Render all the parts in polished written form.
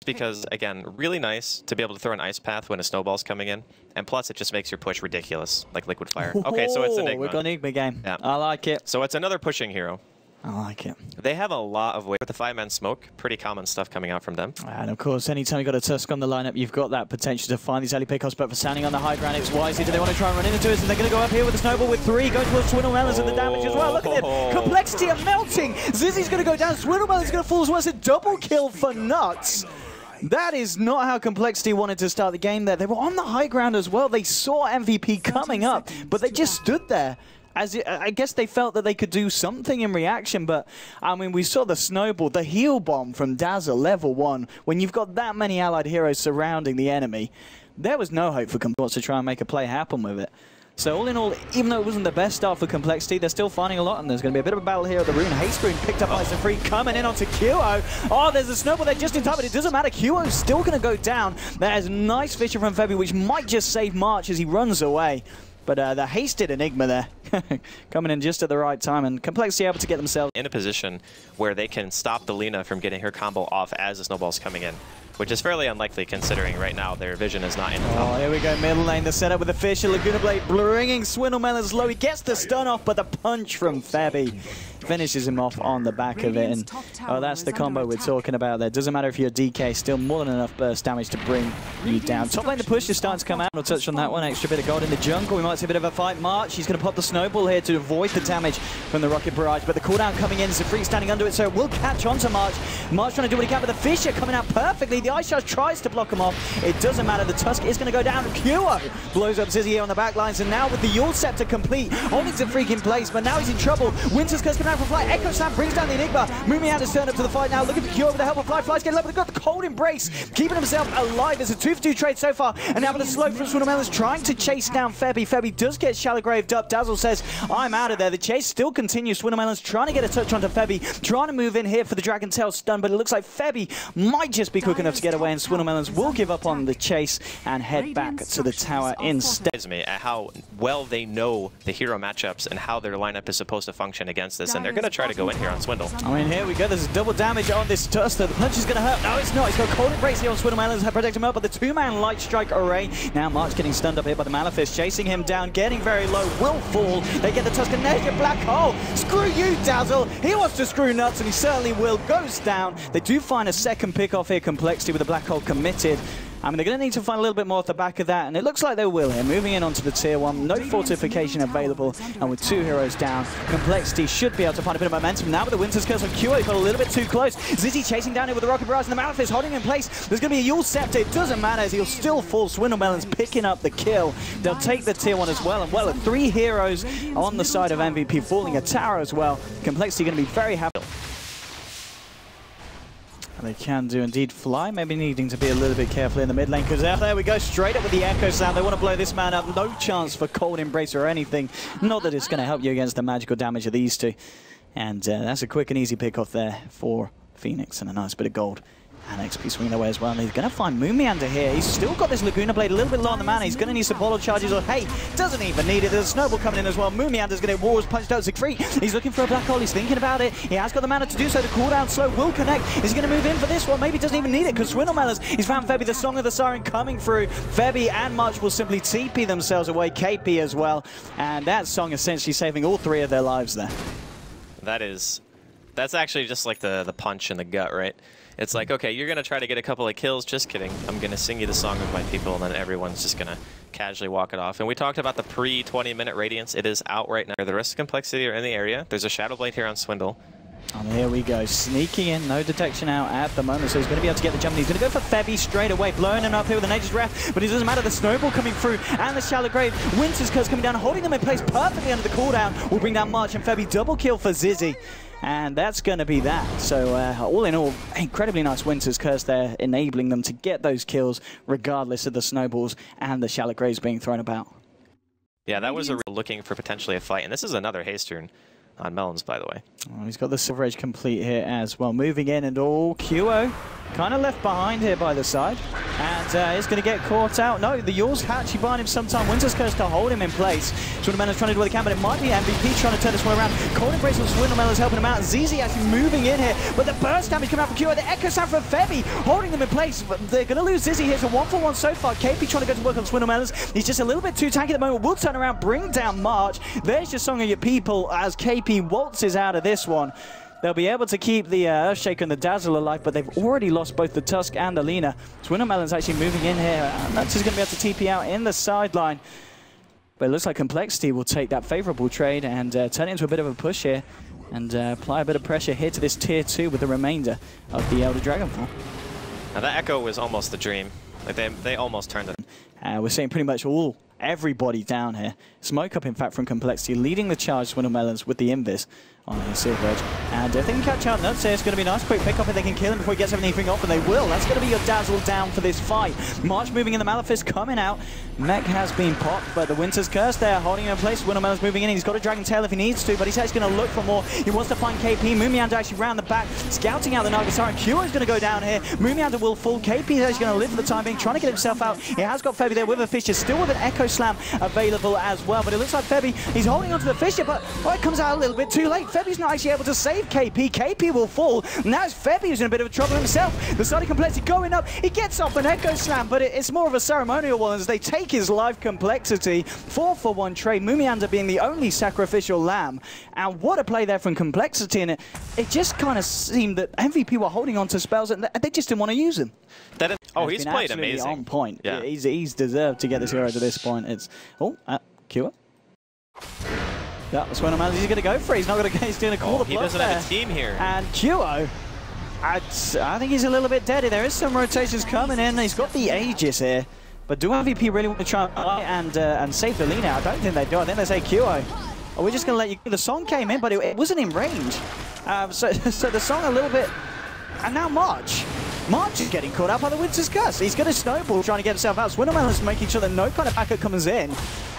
Because, again, really nice to be able to throw an ice path when a snowball's coming in. And plus, it just makes your push ridiculous, like liquid fire. Okay, so it's Enigma. We've got an Enigma game. Yeah. I like it. So it's another pushing hero. I like it. They have a lot of weight with the 5-man smoke. Pretty common stuff coming out from them. And of course, anytime you've got a Tusk on the lineup, you've got that potential to find these early pickoffs. But for standing on the high ground, it's wisely. Do they want to try and run into us? And they're going to go up here with a snowball with 3. Go towards Swindlemelons and the damage as well. Look at it. Complexity are melting. Zizzy's going to go down. Swindlemelons going to fall as well. It's a double kill for Nuts. That is not how Complexity wanted to start the game there. They were on the high ground as well. They saw MVP coming up, but they just stood there. I guess they felt that they could do something in reaction, but I mean, we saw the snowball, the heal bomb from Dazzle, level 1. When you've got that many allied heroes surrounding the enemy, there was no hope for Complexity to try and make a play happen with it. So all in all, even though it wasn't the best start for Complexity, they're still finding a lot, and there's going to be a bit of a battle here at the Rune. Haste Rune picked up by some free, coming in onto QO. Oh, there's a snowball there just in time, but it doesn't matter. QO's still going to go down. There's nice Fisher from Febby, which might just save March as he runs away. But the hasted Enigma there, coming in just at the right time, and Complexity able to get themselves in a position where they can stop the Lina from getting her combo off as the snowball's coming in, which is fairly unlikely considering right now their vision is not in the combo. Oh, here we go, middle lane, the setup with the Fisher, Laguna Blade bringing Swindlemelons low. He gets the stun off, but the punch from Febby finishes him off on the back of it. And oh, that's the combo we're talking about there. Doesn't matter if you're DK, still more than enough burst damage to bring you down. Top lane, the push is starting to come out. We'll touch on that one. Extra bit of gold in the jungle. We might see a bit of a fight. March, he's going to pop the snowball here to avoid the damage from the rocket barrage. But the cooldown coming in, Zafri standing under it, so it will catch on to March. March trying to do what he can, but the Fisher coming out perfectly. The Ice Charge tries to block him off. It doesn't matter. The Tusk is going to go down. QO blows up Zizzy here on the back lines, and now with the Yule Scepter complete, holding Zafri in place, but now he's in trouble. Winter's Curse coming out for Fly. Echo Slam brings down the Enigma. Mumian has turned up to the fight now, looking for QO with the help of Fly. Fly's getting low, but they've got the cold embrace, keeping himself alive. There's a 2-for-2 trade so far, and now with a slow from Swindlemelons trying to chase down Febby. Febby does get shallow graved up. Dazzle says, I'm out of there. The chase still continues. Swindlemelons trying to get a touch onto Febby, trying to move in here for the Dragon Tail stun, but it looks like Febby might just be quick enough to get away, and Swindlemelons will give up on the chase and head back to the tower instead. Me at how well they know the hero matchups and how their lineup is supposed to function against this, and they're going to try to go in here on Swindle. I mean, here we go. There's double damage on this Tusk. The punch is going to hurt. No, it's not. He's got cold embrace here on Swindlemelons to protect him up, but the 2-man light strike array. Now March getting stunned up here by the Malefice, chasing him down, getting very low, will fall. They get the Tusk, and there's your black hole. Screw you, Dazzle. He wants to screw Nuts, and he certainly will. Goes down. They do find a second pick off here, Complexity, with the black hole committed. I mean, they're going to need to find a little bit more at the back of that, and it looks like they will here. Moving in onto the tier 1, no fortification available, and with 2 heroes down, Complexity should be able to find a bit of momentum. Now with the Winter's Curse on QO, got a little bit too close. Zizzy chasing down here with the Rocket Barrage, and the Malefice holding in place. There's going to be a Yule Scepter. It doesn't matter, as he'll still fall. Swindlemelons picking up the kill. They'll take the tier 1 as well, and well, 3 heroes on the side of MVP, falling a tower as well. Complexity going to be very happy. They can do indeed. Fly maybe needing to be a little bit careful in the mid lane, because there we go, straight up with the Echo Slam. They want to blow this man up. No chance for cold embrace or anything. Not that it's going to help you against the magical damage of these two. And that's a quick and easy pick off there for Phoenix, and a nice bit of gold. And XP swinging away as well. And he's going to find Mumiander here. He's still got this Laguna Blade a little bit low on the mana. He's going to need some bottle charges. Or hey, doesn't even need it. There's a snowball coming in as well. Mumiander's going to get Wars punched out Siegfried. He's looking for a black hole. He's thinking about it. He has got the mana to do so. The cooldown slow will connect. Is he going to move in for this one? Maybe he doesn't even need it, because Swindlemelons, he's found Febby, the Song of the Siren coming through. Febby and March will simply TP themselves away. KP as well. And that Song essentially saving all 3 of their lives there. That's actually just like the punch in the gut, right? It's like, okay, you're going to try to get a couple of kills. Just kidding. I'm going to sing you the song of my people, and then everyone's just going to casually walk it off. And we talked about the pre-20-minute Radiance. It is out right now. The rest of Complexity are in the area. There's a Shadow Blade here on Swindle. And here we go, sneaking in, no detection out at the moment, so he's going to be able to get the jump. He's going to go for Febby straight away, blowing him up here with the Nature's Wrath, but it doesn't matter, the Snowball coming through, and the Shallow Grave. Winter's Curse coming down, holding them in place perfectly under the cooldown, will bring down March, and Febby double kill for Zizzy. And that's going to be that. So all in all, incredibly nice Winter's Curse there, enabling them to get those kills regardless of the snowballs and the Shallow Graves being thrown about. Yeah, that was looking for potentially a fight, and this is another haste rune on Melons, by the way. Oh, he's got the Silver Edge complete here as well. Moving in, and QO kind of left behind here by the side, and he's going to get caught out. No, the Yaws actually buying him some time. Winter's Curse to hold him in place. Swindlemelon's trying to do what they can, but it might be MVP trying to turn this one around. Cold Embrace on Swindlemelon's helping him out. ZZ actually moving in here, but the burst damage coming out from Q. The Echo Sound from Febby holding them in place. But they're going to lose Zizzy here, so 1-for-1 so far. KP trying to go to work on Swindlemelon's. He's just a little bit too tanky at the moment. Will turn around, bring down March. There's your Song of Your People as KP waltzes out of this one. They'll be able to keep the Earthshaker and the Dazzle alive, but they've already lost both the Tusk and the Lina. Swindlemelon's actually moving in here. That's just going to be able to TP out in the sideline. But it looks like compLexity will take that favorable trade and turn it into a bit of a push here and apply a bit of pressure here to this tier 2 with the remainder of the Elder Dragonfall. Now that Echo was almost the dream. Like they almost turned it. We're seeing pretty much everybody down here. Smoke up, in fact, from compLexity, leading the charge, Swindlemelon's with the Invis on the Silver Edge. And if they can catch out Nuts here, it's going to be a nice quick pick up if they can kill him before he gets everything off, and they will. That's going to be your Dazzle down for this fight. March moving in, the Malefice coming out. Mech has been popped, but the Winter's Curse there, holding him in place. Swindlemelon's moving in. He's got a Dragon Tail if he needs to, but he's actually going to look for more. He wants to find KP. Mumianda actually round the back, scouting out the Nagasara. Q is going to go down here. Mumianda will fall. KP is actually going to live for the time being, trying to get himself out. He has got Febby there with a Fissure, still with an Echo Slam available as well, but it looks like Febby, he's holding onto the Fissure, but it comes out a little bit too late. Febby's not actually able to save KP. KP will fall. Now it's Febby who's in a bit of trouble himself. The side of compLexity going up. He gets off an Echo Slam, but it's more of a ceremonial one as they take his life. compLexity. 4-for-1 trade. Mumianda being the only sacrificial lamb. And what a play there from compLexity. And it just kind of seemed that MVP were holding on to spells and they just didn't want to use them. He's played amazing. On point. Yeah. He's deserved to get this hero to this point. It's Q. That's when he's going to go for it. He's not going to. He's doing a call. He doesn't have a team here. And QO, I think he's a little bit dead. There is some rotations coming in. He's got the Aegis here, but do MVP really want to try and save the Lina? I don't think they do. I think they say QO. We're just going to let you. The song came in, but it wasn't in range. So the song a little bit. And now March is getting caught out by the Winter's Curse. He's going to snowball, trying to get himself out. Swindlemelon's making sure that no kind of backup comes in.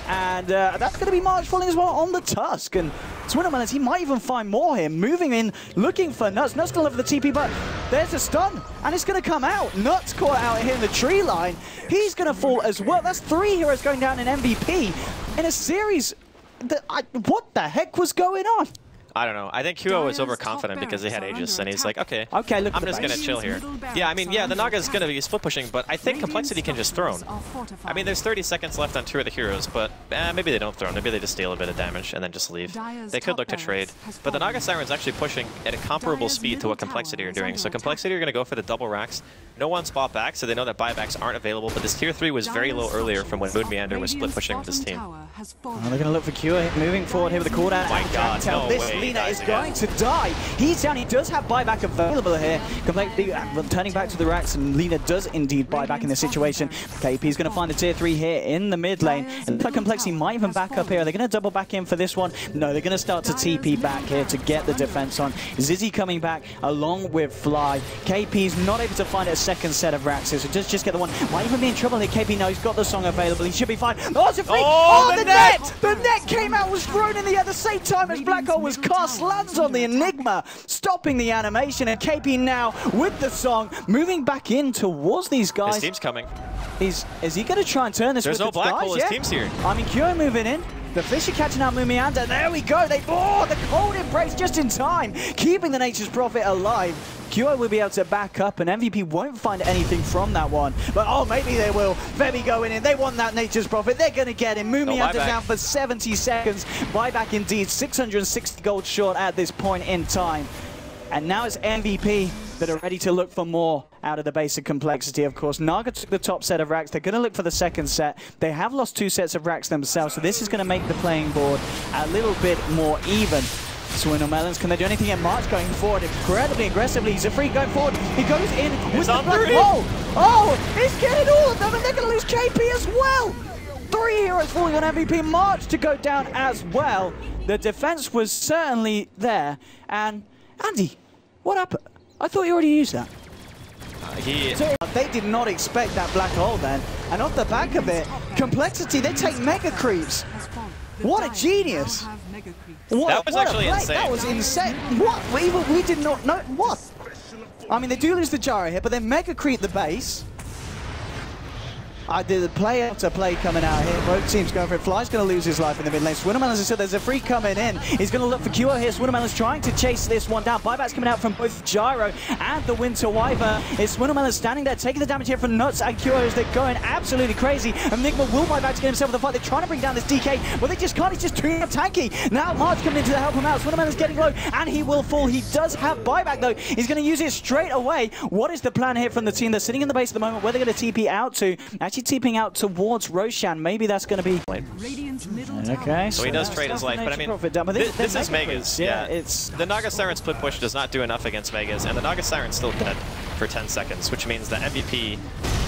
And that's going to be March falling as well on the Tusk. And Swindlemelon's, he might even find more here. Moving in, looking for Nuts. Nuts going to look for the TP, but there's a stun. And it's going to come out. Nuts caught out here in the tree line. He's going to fall as well. That's 3 heroes going down in MVP in a series. What the heck was going on? I don't know. I think QO was overconfident because he had Aegis, and he's like, okay, I'm just going to chill here. Yeah, I mean, yeah, the Naga's going to be split pushing, but I think compLexity can just throne. I mean, there's 30 seconds left on 2 of the heroes, but maybe they don't throne. Maybe they just steal a bit of damage and then just leave. They could look to trade. But the Naga Siren's actually pushing at a comparable speed to what compLexity are doing. So compLexity are going to go for the double racks. No one spot back, so they know that buybacks aren't available, but this tier 3 was very low earlier from when Moonmeander was split pushing with this team. They're going to look for QA moving forward here with the cooldown. Oh my god, no this way. Lina is going to die. He's down. He does have buyback available here. Completely turning back to the racks, and Lina does indeed buy back in this situation. KP is going to find the tier 3 here in the mid lane. And compLexity might even back up here. Are they going to double back in for this one? No, they're going to start to TP back here to get the defense on. Zizzy coming back along with Fly. KP's not able to find a second set of racks here, so just get the one. Might even be in trouble here. KP knows he's got the song available. He should be fine. Oh, it's a freak! Oh, the net! The net came out, was thrown in the air at the same time as Black Hole was cast. Lands on the Enigma, stopping the animation, and KP now with the song moving back in towards these guys. His team's coming. Is he going to try and turn this? There's no Black Hole, his team's here. I mean, Kyo moving in. The Fissure catching out Mumianda. There we go. The cold embrace just in time, keeping the Nature's Prophet alive. QO will be able to back up, and MVP won't find anything from that one. But maybe they will. Febby going in. They want that Nature's Prophet. They're going to get him. Mumianda down for 70 seconds. Buyback indeed. 660 gold short at this point in time. And now it's MVP that are ready to look for more out of the basic compLexity, of course. Naga took the top set of racks. They're going to look for the second set. They have lost 2 sets of racks themselves, so this is going to make the playing board a little bit more even. Swindlemelons, can they do anything? And March going forward incredibly aggressively. He's a free going forward. He goes in with the black hole. Oh, he's getting all of them, and they're going to lose KP as well. 3 heroes falling on MVP. March to go down as well. The defense was certainly there. And Andy, what happened? I thought you already used that. They did not expect that black hole then. And off the back of it, compLexity, they take mega creeps. What a genius. That was actually insane. That was insane. What? We did not know. What? I mean, they do lose the gyro here, but they mega creep the base. I did the play after play coming out here. Both teams going for it. Fly's going to lose his life in the mid lane. Swinnerman, as I said, there's a free coming in. He's going to look for QO here. Swinnerman is trying to chase this one down. Buyback's coming out from both Gyro and the Winter Wyvern. It's Swinnerman is standing there, taking the damage here from Nuts and QO as they're going absolutely crazy. Enigma will buy back to get himself in the fight. They're trying to bring down this DK, but they just can't. He's just too tanky. Now March coming in to help him out. Swinnerman is getting low, and he will fall. He does have buyback, though. He's going to use it straight away. What is the plan here from the team? They're sitting in the base at the moment. Where they're going to TP out to? Actually TPing out towards Roshan. Maybe that's going to be... Okay. So he does trade his life, but I mean, this is Megas. Yeah, it's... The Naga Siren split push does not do enough against Megas, and the Naga Siren's still dead for 10 seconds, which means that MVP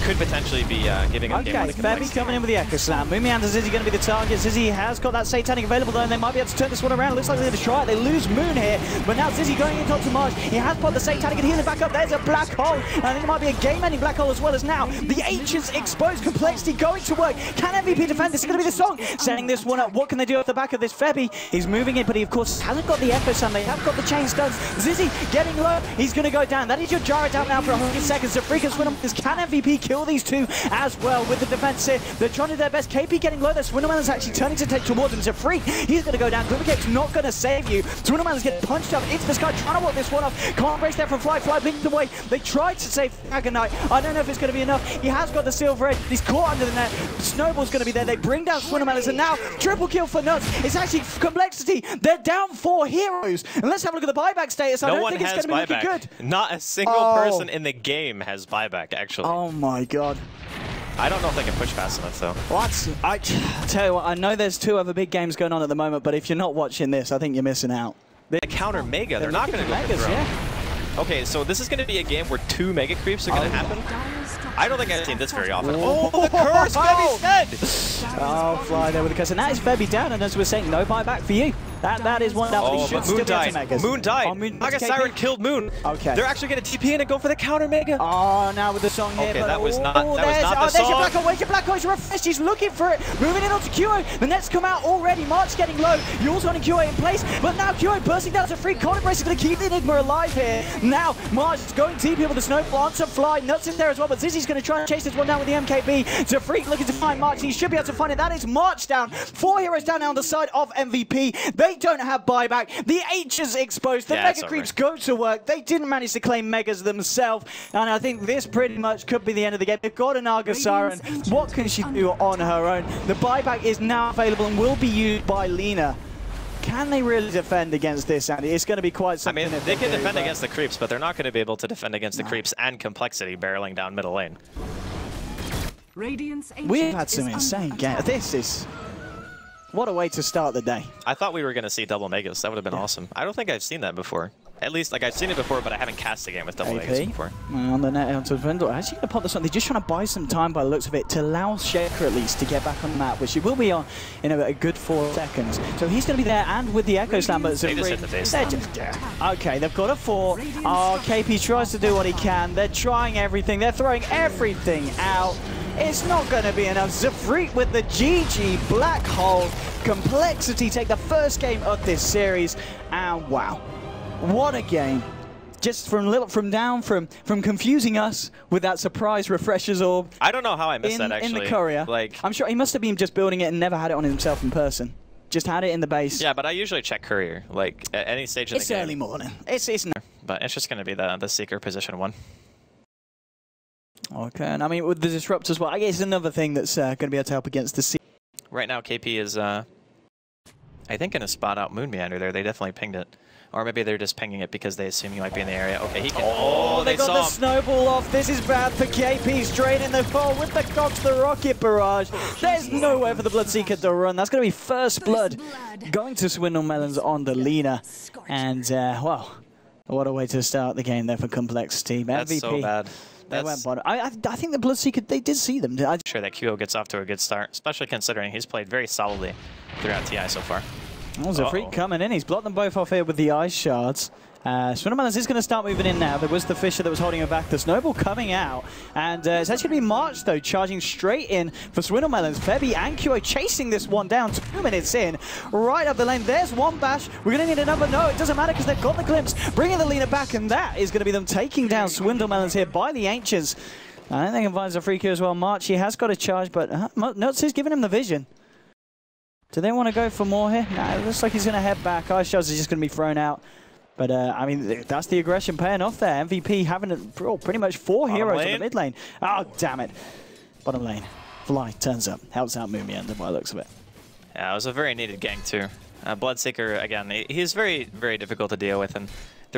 could potentially be giving up game on the Okay, Febby coming in with the Echo Slam. Moomy and Zizzy going to be the target. Zizzy has got that Satanic available though, and they might be able to turn this one around. Looks like they're going to try it. They lose Moon here, but now Zizzy going into March. He has popped the Satanic and healing back up. There's a black hole, and I think it might be a game-ending black hole as well as now. The H is exposed. complexity going to work. Can MVP defend? This is going to be the song. Setting this one up. What can they do off the back of this? Febby is moving in, but he of course hasn't got the Echo Slam. They have got the chain stuns. Zizzy getting low. He's going to go down. That is your Gyro down now for 100 seconds. The freak and Swinnerman. Can MVP kill these two as well with the defense here? They're trying to do their best. KP getting low. The Swinnerman is actually turning to take towards him. It's a freak. He's going to go down. Glimmercape's not going to save you. Swinnerman is getting punched up into the sky, trying to walk this one off. Can't brace there from Fly. Fly blinked away. They tried to save Agonite. I don't know if it's going to be enough. He has got the Silver Edge. He's caught under the net. Snowball's going to be there. They bring down Swinnerman, and now triple kill for Nuts. It's actually complexity. They're down 4 heroes. And let's have a look at the buyback status. I don't think it's going to be looking good. Not a single person in the game has buyback, actually. Oh my god. I don't know if they can push fast enough, though. What? I tell you what, I know there's 2 other big games going on at the moment, but if you're not watching this, I think you're missing out. They counter Mega. They're not going to go for Megas, yeah. Okay, so this is going to be a game where 2 Mega creeps are going to happen. I don't think I've seen this very often. Oh, the curse! Febby's dead! Oh, Fly there with the curse. And that is Febby down, and as we're saying, no buyback for you. That is one that should still be able to Megas. Moon died. Oh, Naga Siren killed Moon. Okay. They're actually going to TP in and go for the counter Mega. Oh, now with the song here. Okay, but that was not the there's song. Your Black Hole. Where's your Black Hole? He's refreshed. He's looking for it. Moving in onto QO. The net's come out already. March getting low. Yule's on QO in place. But now QO bursting down to free. Cold Embrace is going to keep the Enigma alive here. Now, March is going TP with the Snowball onto Fly. Nuts in there as well. But Zizzy's going to try and chase this one down with the MKB. To Freak looking to find March. He should be able to find it. That is March down. 4 heroes down now on the side of MVP. They don't have buyback. The H is exposed. The Mega Creeps go to work. They didn't manage to claim Megas themselves. And I think this pretty much could be the end of the game. They've got a Naga Siren. What can she do on her own? The buyback is now available and will be used by Lina. Can they really defend against this, Andy? It's going to be quite something. I mean, they can defend against the creeps, but they're not going to be able to defend against the creeps and complexity barreling down middle lane. We've had some insane games. This is... What a way to start the day. I thought we were going to see double Megas. That would have been awesome. I don't think I've seen that before. At least, like, I've seen it before, but I haven't cast a game with double Megas before. On the net onto Vendor. Actually going to pop this on. They're just trying to buy some time by the looks of it to allow Shaker at least to get back on the map, which he will be on in a good 4 seconds. So he's going to be there and with the Echo Slam, but they just hit the base. They're just, okay, they've got a 4. Oh, KP tries to do what he can. They're trying everything. They're throwing everything out. It's not going to be enough. Zafreet with the GG Black Hole. Complexity take the first game of this series, and wow, what a game! Just from confusing us with that surprise refreshers orb. I don't know how I missed that actually. In the courier, like I'm sure he must have been just building it and never had it on himself in person. Just had it in the base. Yeah, but I usually check courier like at any stage of the game. It's early morning. It's no. But it's just going to be the Seeker position 1. Okay, and I mean with the disrupt as well. I guess another thing that's going to be able to help against the Seeker. Right now, KP is, I think, going to spot out Moon Meander there. They definitely pinged it. Or maybe they're just pinging it because they assume he might be in the area. Okay, he can... Oh, they got the snowball off. This is bad for KP. Straight in the fall with the Cox, the Rocket Barrage. There's nowhere for the Bloodseeker to run. That's going to be first blood going to Swindle Melons on the Lina. And, well, what a way to start the game there for complexity. That's MVP. So bad. They went bottom. I think the Bloodseeker, they did see them. I'm sure that QO gets off to a good start, especially considering he's played very solidly throughout TI so far. There's a freak coming in. He's blocked them both off here with the ice shards. Swindlemelons is going to start moving in now. There was the Fisher that was holding him back. The Snowball coming out. And it's actually going to be March, though, charging straight in for Swindlemelons. Febby and QO chasing this one down 2 minutes in. Right up the lane. There's one bash. We're going to need another. No, it doesn't matter because they've got the glimpse. Bringing the Lina back, and that is going to be them taking down Swindlemelons here by the Ancients. I don't think he finds a free kill as well. March, he has got a charge, but Nuts is giving him the vision. Do they want to go for more here? No, it looks like he's going to head back. Ice Shards is just going to be thrown out. But, I mean, that's the aggression paying off there. MVP having pretty much 4 heroes in the mid lane. Oh, damn it. Bottom lane. Fly turns up. Helps out Moomy by the looks of it. Yeah, it was a very needed gank, too. Bloodseeker, again, he's very, very difficult to deal with. And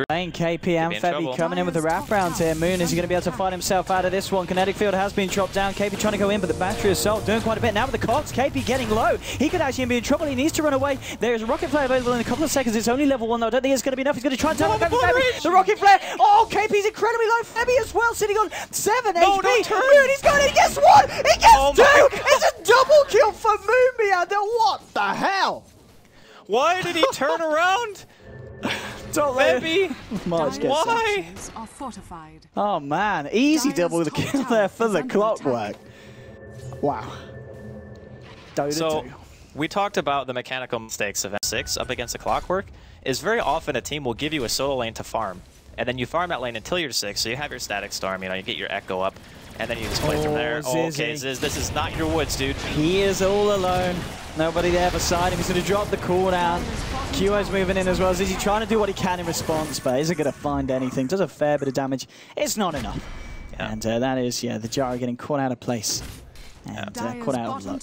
Lane, KP and Febby coming in with the wraparounds here. Moon, is he going to be able to fight himself out of this one? Kinetic Field has been dropped down. KP trying to go in, but the Battery Assault doing quite a bit. Now with the Cogs, KP getting low. He could actually be in trouble. He needs to run away. There is a Rocket Flare available in a couple of seconds. It's only level 1, though. I don't think it's going to be enough. He's going to try and turn the Rocket Flare. Oh, KP's incredibly low. Febby as well, sitting on 7 HP. Moon, he's going in. He gets 1. He gets 2. It's a double kill for Moon Meander. What the hell? Why did he turn around? Febby, why? Oh man, easy double kill there for the Clockwork. Wow. Dota so, 2. We talked about the mechanical mistakes of M6 up against the Clockwork. Is very often a team will give you a solo lane to farm, and then you farm that lane until you're 6, so you have your Static Storm, you know, you get your Echo up, and then you just play from there. Oh, okay, Ziz, this is not your woods, dude. He is all alone. Nobody there beside him. He's going to drop the cooldown. QO's moving in as well. Zizzy trying to do what he can in response, but isn't going to find anything. Does a fair bit of damage. It's not enough. Yeah. And that is, yeah, the Jara getting caught out of place. And caught out of luck.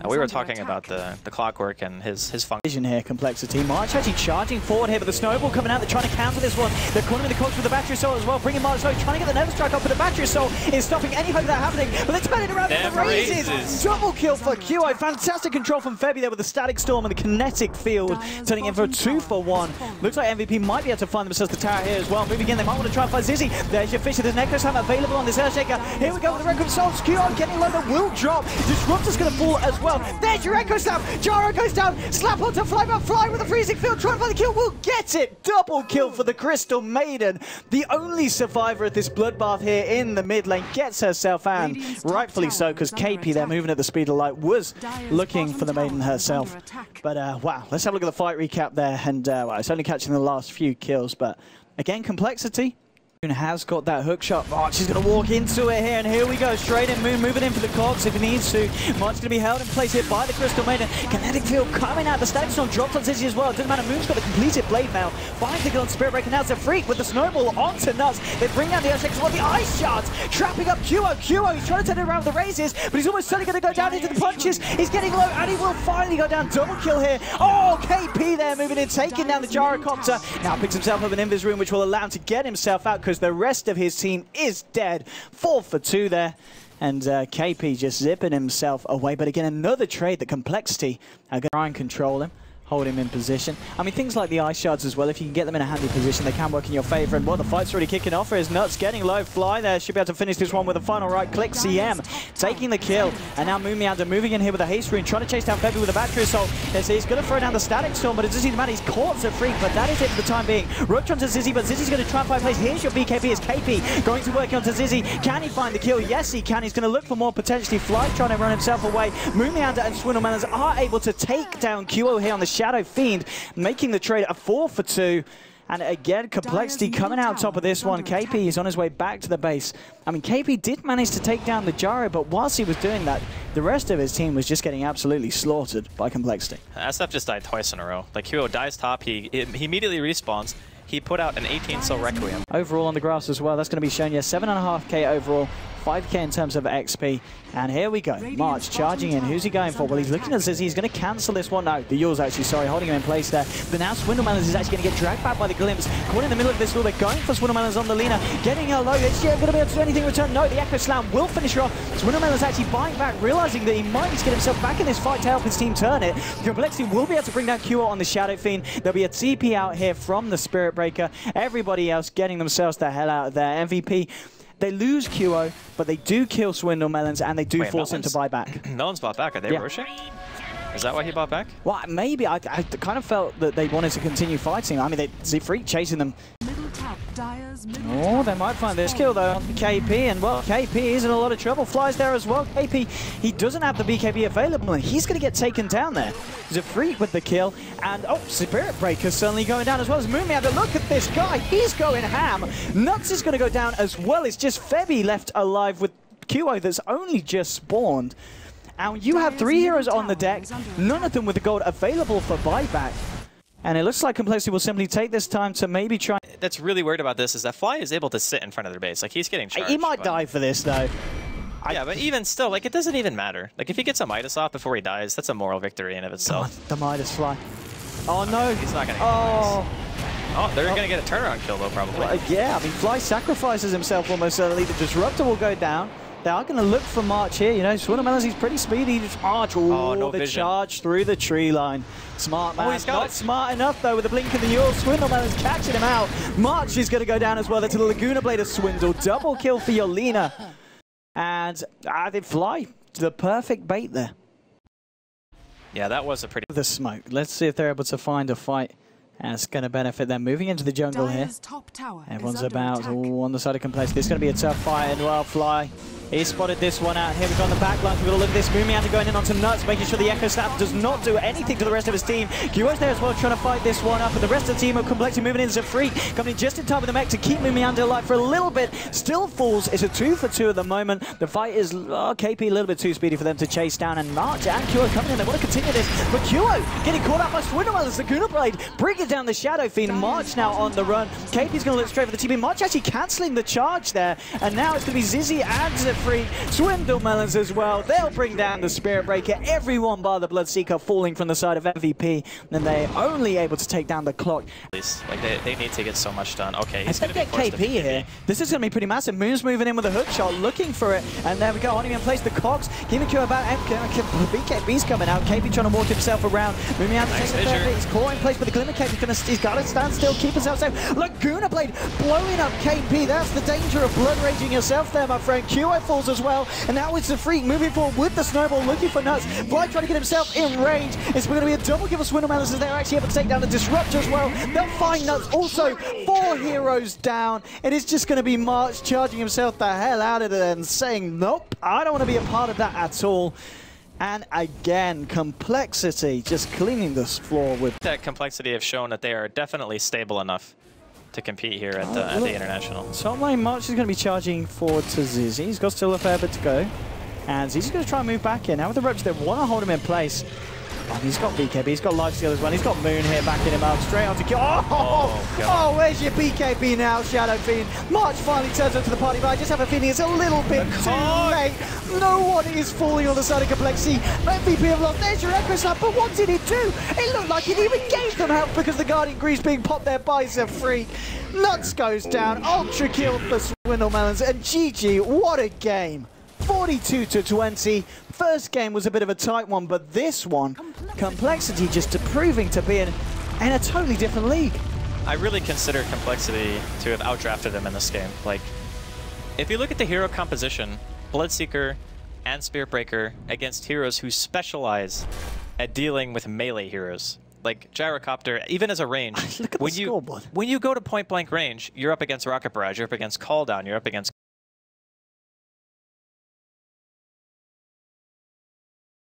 We were talking about the Clockwork and his function here, complexity. March actually charging forward here, but the Snowball coming out. They're trying to counter this one. They're calling with the Cogs with the Battery Assault as well, bringing March low, trying to get the Nether Strike up, but the Battery Assault is stopping any hope of that happening. But they're turning around with the raises. Double kill for QO. Fantastic control from Febby there with the Static Storm and the Kinetic Field, turning in for a 2-for-1. Looks like MVP might be able to find themselves the tower here as well. Moving in, they might want to try and find Zizzy. There's your Fisher. There's an Echo Slam available on this Earthshaker. Here we go with the Record Souls. QO getting low, but will drop. Disrupt is going to fall as well. There's your Echo Slam. Jara goes down. Slap onto Fly, but Fly with a freezing field. Trying to find the kill. Will get it. Double kill for the Crystal Maiden. The only survivor of this bloodbath here in the mid lane gets herself and rightfully so, because KP there moving at the speed of light was looking for the Maiden herself. But wow, let's have a look at the fight recap there. And well, it's only catching the last few kills, but again, complexity. Moon has got that hook shot. March is going to walk into it here, and here we go. Straight in, Moon moving in for the Cogs if he needs to. March going to be held in place here by the Crystal Maiden. Kinetic Field coming out. The Static Storm drops on Zizzy as well. Doesn't matter. Moon's got the completed blade now. Finds the kill on Spirit Breaker. Now it's a Freak with the Snowball onto Nuts. They bring down the Earthshaker as well. The Ice Shards trapping up QO. QO, he's trying to turn it around with the raises, but he's almost certainly going to go down into the punches. He's getting low, and he will finally go down. Double kill here. Oh, KP there moving in, taking down the Gyrocopter. Now picks himself up an Invis Room, which will allow him to get himself out, because the rest of his team is dead. 4-for-2 there. And KP just zipping himself away. But again, another trade that complexity are going to try and control him. Hold him in position. I mean, things like the Ice Shards as well, if you can get them in a handy position, they can work in your favor. And well, the fight's already kicking off. Here's Nuts getting low. Fly there. Should be able to finish this one with a final right click. CM taking the kill. And now Moomy moving in here with a haste rune, trying to chase down Febby with a Battery Assault. He's going to throw down the Static Storm, but it doesn't seem to matter. He's caught as a Freak, but that is it for the time being. Roach onto Zizzy, but Zizzy's going to try and find place. Here's your BKB as KP going to work onto Zizzy. Can he find the kill? Yes, he can. He's going to look for more potentially. Fly trying to run himself away. Moomy and Swindlemelons are able to take down QO here on the Shadow Fiend, making the trade a 4-for-2. And again, complexity coming out top of this one. KP is on his way back to the base. I mean, KP did manage to take down the Gyro, but whilst he was doing that, the rest of his team was just getting absolutely slaughtered by complexity. SF just died twice in a row. Like, QO dies top, he immediately respawns. He put out an 18-cell Requiem. Overall on the grass as well, that's going to be shown, yeah, 7.5k overall, 5k in terms of XP. And here we go, March charging in. Who's he going for? Well, he's looking at Zizzy. He's going to cancel this one. No, the Yule's actually, sorry, holding him in place there. But now Swindlemelons is actually going to get dragged back by the Glimpse. Caught in the middle of this wall. They're going for Swindlemelons on the Lina. Getting her low. Is she going to be able to do anything in return? No, the Echo Slam will finish her off. Swindlemelons actually buying back, realizing that he might need to get himself back in this fight to help his team turn it. Complexity will be able to bring down QO on the Shadow Fiend. There'll be a TP out here from the Spirit Breaker. Everybody else getting themselves the hell out of there. MVP. They lose QO, but they do kill Swindlemelons, and they do force him to buy back. Melons bought back. Are they rushing? Is that why he bought back? Well, maybe. I kind of felt that they wanted to continue fighting. I mean, Freak chasing them Oh, they might find this kill though on KP, and well, KP is in a lot of trouble. Flies there as well. KP, he doesn't have the BKB available, and he's going to get taken down there. He's a freak with the kill, and oh, Spirit Breaker suddenly going down as well as Moonmeander. Look at this guy, he's going ham. Nuts is going to go down as well. It's just Febby left alive with QO that's only just spawned. And you have 3 heroes on the deck, none of them with the gold available for buyback. And it looks like compLexity will simply take this time to maybe try. That's really weird about this is that Fly is able to sit in front of their base. Like, he's getting charged. He might die for this, though. Yeah, but even still, like, it doesn't even matter. Like, if he gets a Midas off before he dies, that's a moral victory in of itself. God, the Midas Fly. Oh, no. He's not going to get Oh, they're going to get a turnaround kill, though, probably. Well, yeah, I mean, Fly sacrifices himself almost certainly. The Disruptor will go down. They are going to look for March here. You know, Swindlemelons, he's pretty speedy. Just March. Oh, no the vision. Charge through the tree line. Smart man. Oh, he's got Not smart enough, though, with the blink of the Yule. Swindlemelons catching him out. March is going to go down as well. That's a Laguna Blade of Swindle. Double kill for Yolina. And they Fly. The perfect bait there. Yeah, that was a pretty... The smoke. Let's see if they're able to find a fight. And it's going to benefit them. Moving into the jungle here. Everyone's about on the side of compLexity. This is going to be a tough fight, and well, Fly. He spotted this one out. Here we go on the back line. We've got to look at this. Moonmeander going in onto Nuts, making sure the Echo Snap does not do anything to the rest of his team. QO's there as well, trying to fight this one up. But the rest of the team of compLexity moving in as a Freak. Coming in just in time with the mech to keep Moonmeander alive for a little bit. Still falls. It's a 2-for-2 at the moment. The fight is KP a little bit too speedy for them to chase down. And March and QO coming in. They want to continue this. But QO getting caught out by Swindlemelons. The Laguna Blade bringing down the Shadow Fiend. March now on the run. KP's going to look straight for the TP. March actually cancelling the charge there. And now it's going to be Zizzy and the Freak. Swindlemelons as well. They'll bring down the Spirit Breaker. Everyone bar the Bloodseeker falling from the side of MVP. And they're only able to take down the clock. Like they need to get so much done. Okay, he's going to get KP here. This is going to be pretty massive. Moon's moving in with a hook shot, looking for it. And there we go. Only in place the cogs. Giving Q about BKB's coming out. KP trying to walk himself around. Moving out to take the third. He's caught in place, but the Glimmer Cape he's got to stand still, keep himself safe. Laguna Blade blowing up KP. That's the danger of blood raging yourself there, my friend. QO falls as well. And now it's the Freak moving forward with the snowball, looking for Nuts. Fly trying to get himself in range. It's going to be a double kill for Swindlemelons as they're actually able to take down the Disruptor as well. They'll find Nuts. Also, 4 heroes down. It is just going to be March charging himself the hell out of it and saying, nope, I don't want to be a part of that at all. And again, compLexity just cleaning this floor with... That compLexity have shown that they are definitely stable enough to compete here at the International. Top lane, March is going to be charging forward to Zizzy. He's got still a fair bit to go. And Zizzy's going to try and move back in. Now with the ropes, they want to hold him in place. Oh, he's got BKB, he's got lifesteal as well. He's got Moon here backing him up. Straight on to kill. Oh, where's your BKB now, Shadow Fiend? March finally turns up to the party, but I just have a feeling it's a little bit too late. No one is falling on the side of compLexity. MVP have lost. There's your Echo Snap, but what did it do? It looked like it even gave them help because the Guardian Grease being popped there by a Freak. Nuts goes down. Ultra kill for Swindlemelons. And GG, what a game. 42-20. First game was a bit of a tight one, but this one, compLexity just proving to be in a totally different league. I really consider compLexity to have outdrafted them in this game. Like, if you look at the hero composition, Bloodseeker and Spirit Breaker against heroes who specialize at dealing with melee heroes. Like Gyrocopter, even as a range, Look at when you go to point blank range, you're up against Rocket Barrage, you're up against Call Down, you're up against